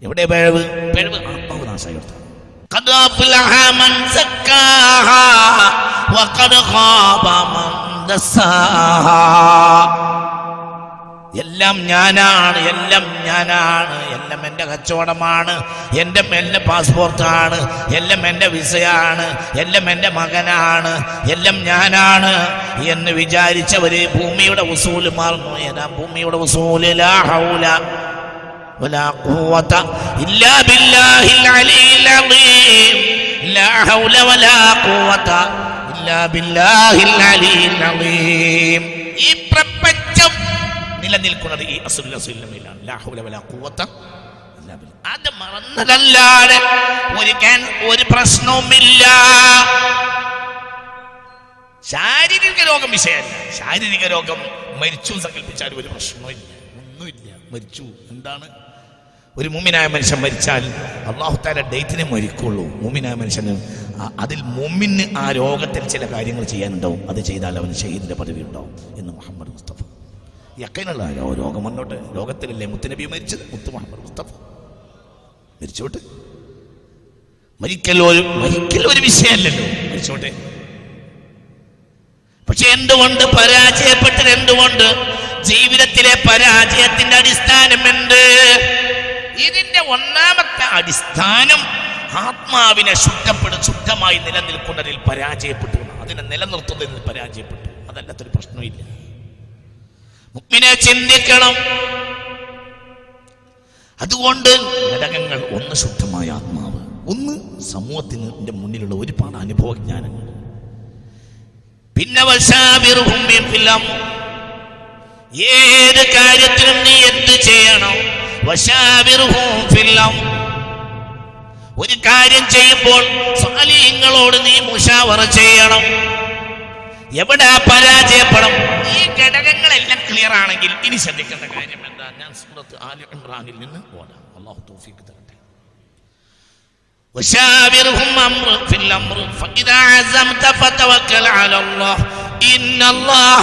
എവിടെ പിഴവ്? പിഴവ് ആത്മാവ് നാശമായി കൊടുത്തു. ഖദ് അഫ്ലഹ മൻ സക്കാഹാ വഖദ് ഖാബ മൻ ദസ്സാഹാ. എല്ലാം ഞാനാണ്, എല്ലാം ഞാനാണ്, എല്ലാം എൻ്റെ കച്ചവടമാണ്, എൻ്റെ പാസ്പോർട്ടാണ്, എല്ലാം എൻ്റെ വിസയാണ്, എല്ലാം എൻ്റെ മകനാണ്, എല്ലാം ഞാനാണ് എന്ന് വിചാരിച്ചവര് ഭൂമിയുടെ വസൂല് മാറുന്നു. ഏതാ ഭൂമിയുടെ വസൂല്? ലാ ഹൗല വലാ ഖുവത ഇല്ലാ ബില്ലാഹിൽ അലിയിൽ അളീം. ലാ ഹൗല വലാ ഖുവത ഇല്ലാ ബില്ലാഹിൽ അലിയിൽ അളീം. ഈ പ്രപഞ്ചം നിലനിൽക്കുന്നത് ഈ അസുല്ലമില്ലാണ്. ലാ ഹൗല വലാ ഖുവത ഇല്ലാ ബില്ലാഹ്. അത് മറന്നതല്ലാതെ ഒരു പ്രശ്നവുമില്ല. ശാരീരിക രോഗം വിഷയമല്ല. ശാരീരിക രോഗം മരിച്ചു സങ്കല്പിച്ചാൽ ഒരു പ്രശ്നമില്ല, ഒന്നുമില്ല. മരിച്ചു എന്താണ്? ഒരു മുഅ്മിനായ മനുഷ്യൻ മരിച്ചാൽ അല്ലാഹു തആല ഡേറ്റിനെ മരിക്കുള്ളൂ. മുഅ്മിനായ മനുഷ്യന് അതിൽ മുഅ്മിന് ആ രോഗത്തിൽ ചില കാര്യങ്ങൾ ചെയ്യാനുണ്ടാവും. അത് ചെയ്താൽ അവന് ഷഹീദിന്റെ പദവി ഉണ്ടാവും എന്ന് മുഹമ്മദ് മുസ്തഫ. യക്കീനുള്ള രോഗം വന്നോട്ടെ. ലോകത്തിലല്ലേ മുത്തുനബി മരിച്ചത്? മുത്ത് മുഹമ്മദ് മുസ്തഫ മരിച്ചോട്ടെ. മരിക്കൽ ഒരു വിഷയമല്ലല്ലോ, മരിച്ചോട്ടെ. പക്ഷെ എന്തുകൊണ്ട് പരാജയപ്പെട്ടത്? എന്തുകൊണ്ട്? ജീവിതത്തിലെ പരാജയത്തിന്റെ അടിസ്ഥാനം എന്ത്? ഇതിന്റെ ഒന്നാമത്തെ അടിസ്ഥാനം ആത്മാവിനെ ശുദ്ധമായി നിലനിൽക്കുന്നതിൽ പരാജയപ്പെട്ടു. അതിനെ നിലനിർത്തുന്നതിൽ പരാജയപ്പെട്ടു. അതല്ലാത്തൊരു പ്രശ്നമില്ല. മുഅ്മിനെ ചിന്തിക്കണം. അതുകൊണ്ട് ഘടകങ്ങൾ: ഒന്ന് ശുദ്ധമായ ആത്മാവ്, ഒന്ന് സമൂഹത്തിന്റെ മുന്നിലുള്ള ഒരുപാട് അനുഭവജ്ഞാനങ്ങൾ, പിന്നെ ഏത് കാര്യത്തിനും നീ എന്ത് ചെയ്യണം? ഒരു കാര്യം ചെയ്യുമ്പോൾ സാലിഹ്യങ്ങളോട് നീ മുശാവറ ചെയ്യണം. എവിടെ പരാജയപ്പെടണം? ഈ ഘടകങ്ങളെല്ലാം ക്ലിയർ ആണെങ്കിൽ ഇനി ശ്രദ്ധിക്കേണ്ട കാര്യം എന്താ? ഞാൻ സൂറത്ത് ആലി ഇംറാനിൽ നിന്ന് ഓടാം. അല്ലാഹു തൗഫീഖ് തരട്ടെ. വശാവിർഹും ഫിൽ അംർ ഫഇദാ അസംത ഫതവക്കൽ അലല്ലാഹ് ഇന്നല്ലാഹ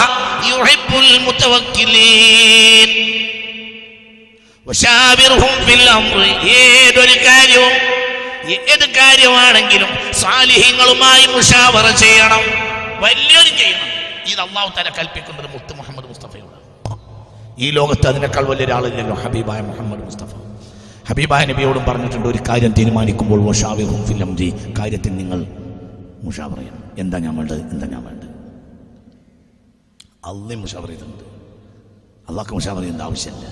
യുഹിബ്ബുൽ മുതവക്കിലീൻ. വശാവിർഹും ഫിൽ അംർ. ഏത് കാര്യമാണെങ്കിലും സാലിഹ്യങ്ങളുമായി മുശാവറ ചെയ്യണം. വലിയൊരു ചെയ്യണം. ഇത് അല്ലാഹു തആല കൽപ്പിക്കുന്നത് മുത്ത് മുഹമ്മദ് മുസ്തഫയോട്. ഈ ലോകത്ത് അതിനേക്കാൾ വലിയൊരാളില്ലല്ലോ, ഹബീബായ മുഹമ്മദ് മുസ്തഫ. ഹബീബായ നബിയോടും പറഞ്ഞിട്ടുണ്ട്, ഒരു കാര്യം തീരുമാനിക്കുമ്പോൾ വശാവിർഹും ഫിൽ അംരി, കാര്യത്തിൽ നിങ്ങൾ മുശാവറ ചെയ്യണം. എന്താ ഞാൻ വേണ്ടത്? അള്ളയും മുശാവറ ചെയ്തിട്ടുണ്ട്. അള്ളാഹ്ക്ക് മുശാവറ ചെയ്യേണ്ട ആവശ്യമില്ല.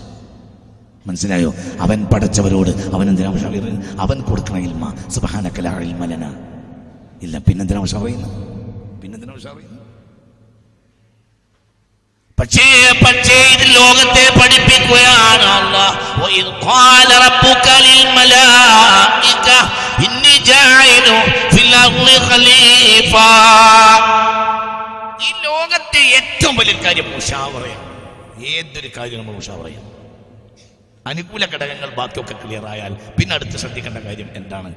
മനസ്സിലായോ? അവൻ പടച്ചവരോട് അവൻ എന്തിനാ മുശാവറ ചെയ്യുന്നത്? അവൻ കൊടുക്കണ ഇൽമ. സുബ്ഹാനക ലാ ഇൽമ ലനാ ഇല്ല. പിന്നെന്തിനാ മുശാവറ ചെയ്യുന്നത്? പക്ഷേ ഇത് ലോകത്തെ പഠിപ്പിക്കുകയാണ് അല്ലാഹ്. വഇദ് ഖാല റബ്ബുക ലിൽ മലായിക ഇന്നി ജാഇലു ഫിൽ അർളി ഖലീഫ. ഈ ലോകത്തെ ഏറ്റവും വലിയ കാര്യം മുശാവറയാണ്. ഏതൊരു കാര്യം നമ്മൾ മുശാവറ ചെയ്യണം. അനുകൂല ഘടകങ്ങൾ ബാക്കിയൊക്കെ ക്ലിയർ ആയാൽ പിന്നെ അടുത്ത് ശ്രദ്ധിക്കേണ്ട കാര്യം എന്താണ്?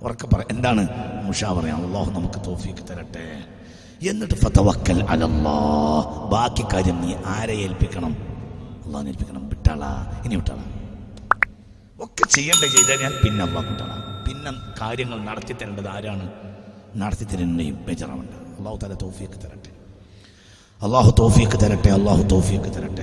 ഉറക്കെ പറ, എന്താണ്? മുശാവറയാണ്. അല്ലാഹു നമുക്ക് തൗഫീഖ് തരട്ടെ. എന്നിട്ട് ഫതവക്കൽ അലല്ലാഹ്. ബാക്കി കാര്യം നീ ആരെ ഏൽപ്പിക്കണം? അല്ലാഹുവിനെ ഏൽപ്പിക്കണം. ഇനി വിട്ടാളാ ഒക്കെ ചെയ്താൽ ഞാൻ പിന്നെ അല്ലാഹു വിട്ടാളാ. പിന്നെ കാര്യങ്ങൾ നടത്തി തരേണ്ടത് ആരാണ്? നടത്തി തരുന്നയും ബേജാറാവണ്ട. അല്ലാഹു തആല തൗഫീഖ് തരട്ടെ. അല്ലാഹു തൗഫീഖ് തരട്ടെ.